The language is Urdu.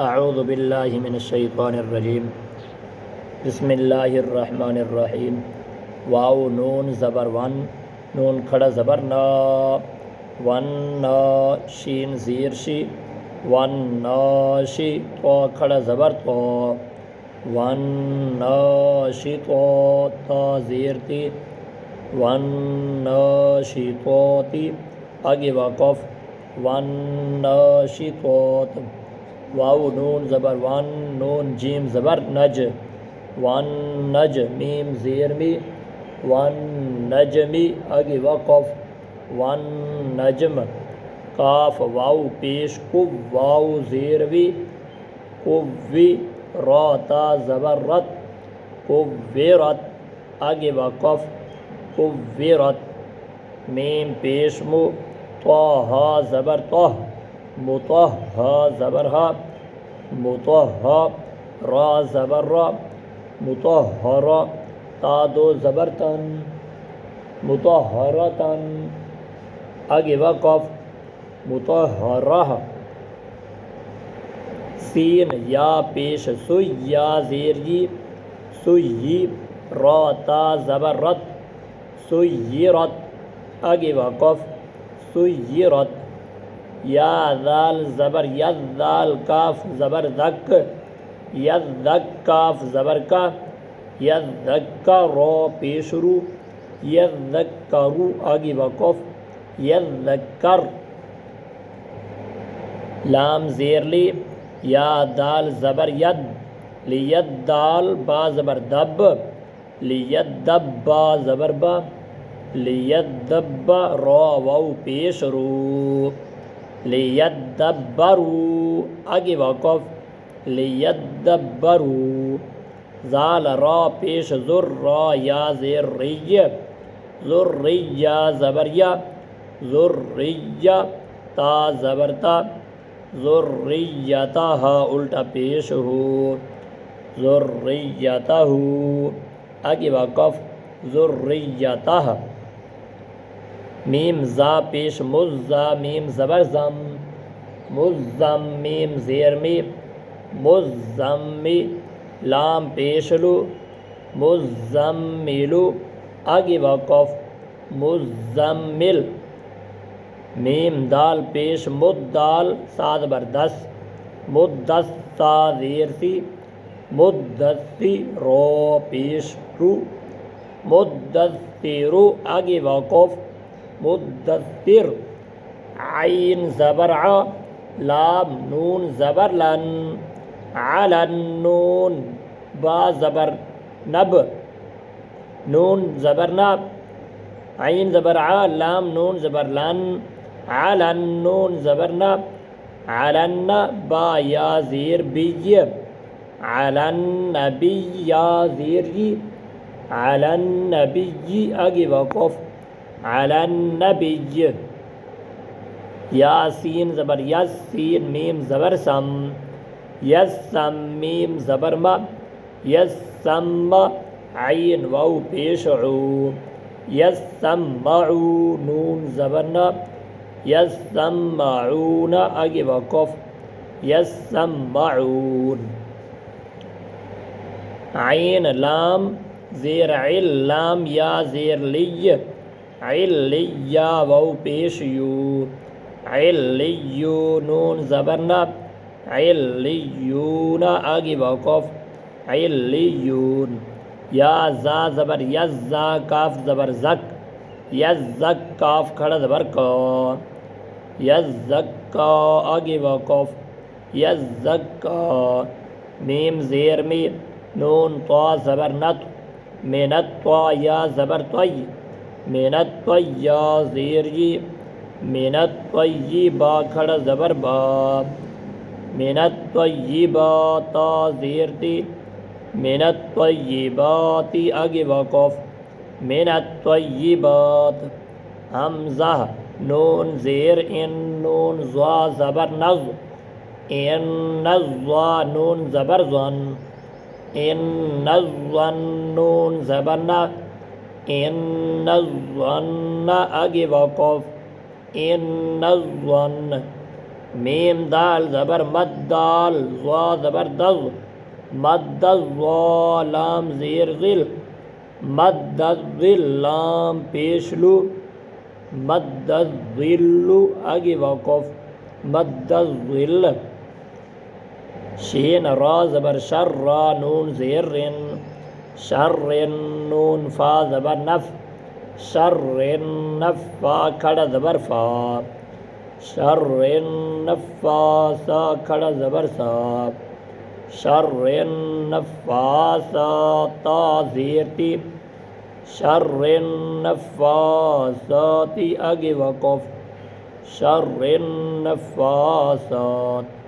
اعوذ باللہ من الشیطان الرجیم بسم اللہ الرحمن الرحیم واو نون زبر ون نون کھڑا زبر نا ون نا شین زیر شی ون ناشی تو کھڑا زبر تو ون ناشی تو تا زیر تی ون ناشی تو تی آگے وقف ون ناشی توت واو نون زبر ون نون جیم زبر نج ون نج میم زیر می ون نجمی آگے وقف ون نجم کاف واو پیش کو واو زیر وی کوی را تا زبر رت کویرت آگے وقف کویرت میم پیش مو طہ زبر طہ مطہ زبر ہا مطہ را زبر را مطہر تا دو زبر تن مطہرتن آگے وقف مطہرہ سین یا پیش سوی یا زیر یی سوی را تا زبر رت سیرت آگے وقف سیرت یا ذال زبر ید ذال کاف زبر ذک ید ذک کاف زبر کا ید ذکا رو پیش رو ید ذکرو آگے وقف ید ذکر لام زیر لی یا دال زبر ید لید دال با زبر دب لید دب با زبر با لید دب را واو پیش رو لید دبرو آگے وقف لید دبرو زال را پیش زر را یا زیر ری ذریہ زبریہ ذریہ تا زبرتا ذریتہ الٹا پیش ہو ذریتہ آگے وقف ذریتہ میم زا پیش مزا میم زبر زم مزم میم زیر می مزمی لام پیش لو مزملو آگے وقف مزمل میم دال پیش مد دال سا زبر دس مدس سا زیر سی مدسی رو پیش رو مدثرو آگے وقف مدثر عین زبر ع لام نون زبر لن علن نون با زبر نب نون زبر نب عین زبر ع لام نون زبر لن علن نون زبر نب علن با یا زیر بی علن نبی یا زیر جی علن نبی آگے وقف علن نبی یاسین زبر یس سین میم زبر سم یس سم میم زبر ما یس سم عین واو پیش عو یس سمعو نون زبر نا یس سمعون آگے وقف یس سمعون عین لام زیر عل لام یا زیر لی علی یا واو پیش یو علیو نون زبرنا علیون آگے وقف علیون یا زا زبر یزا کاف زبر زک یزک کاف کھڑا زبر کا یزکا آگے وقف یزکا میم زیر می نون طا زبر نت منت طا یا زبر طی منت طی زیر جی منت طیبا کھڑا زبر با منت طیبا تا زیر تی منت طیباتی آگے وقف منت طیبات حمزہ نون زیر ان نون زوا زبر نز ان نزوا نون زبر زن ان نزون نون زبر نا ان نزون آگے وقف ان الظن میم دال زبر مد دال ضا زبر دغ مد الضا لام زیر ذل مد الظل لام پیشلو مد الظل آگے وقف مد الظل شین را زبر شر را نون زیر رن شر نون فا زبر نف شر نف فا کھڑا زبر فا شر نفاسا کھڑا زبر سا شر نفاسات زیر تی شر نفاساتی آگے وقف شر نفاسات